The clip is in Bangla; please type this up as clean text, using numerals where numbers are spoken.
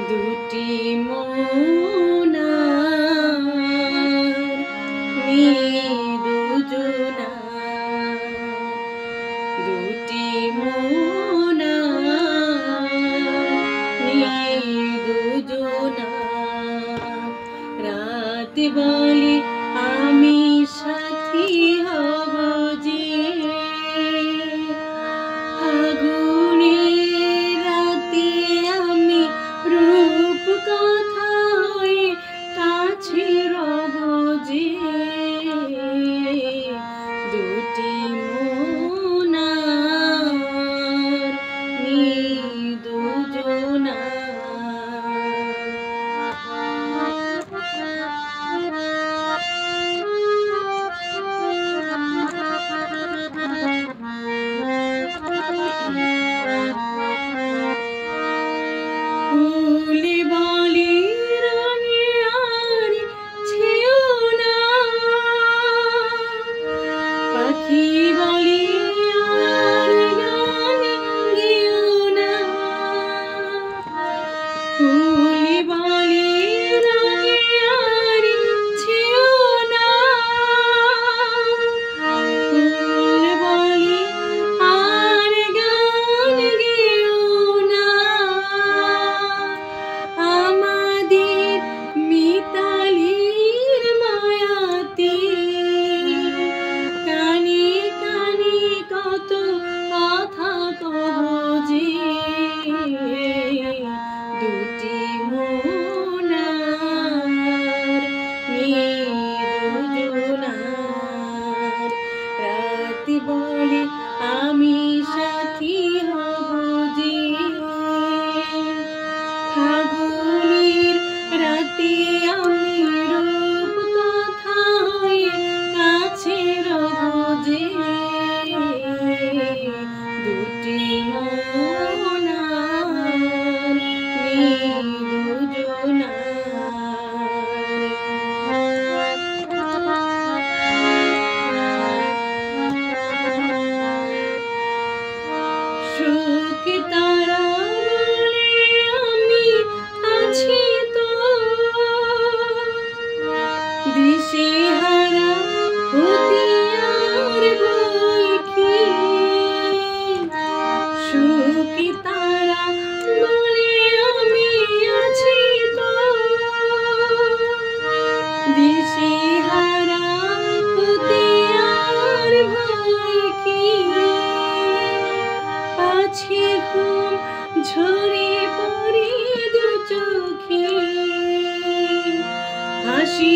দুটি মোনার দুজনা, দুটি মোনার দুজনা। রাত বলে আমি সাথী হব যে, আগুনের রাতে আমি রূপ কথা হয়ে কাছে রব যে। দুটি মোনার দুজনা। ফুল বলে রঙে আর ছেও না, পাখি বলে আর গান গেও না। ফুল বলে রঙে আর ছেও না, ফুল বলে আর গান গেও না। আমাদের মিতালির মায়াতে কানে কানে কত কথা কব যে। দুটি মোনার দুজনার। রাত বলে আমি সাথী হব যে, ফাগুনের রাতে আমি রূপ কথা হয়ে কাছে রব যে। দুটি মোনার দুজনা। সুখ তারা বলে আমি আছি তো, দিশেহারা হতে আর ভয় কি। সুখ তারা বলে আমি আছি তো, দিশেহারা হতে আর ভয় কি। পাছে ঘুম ঝরে পড়ে দু চোখে, হাসি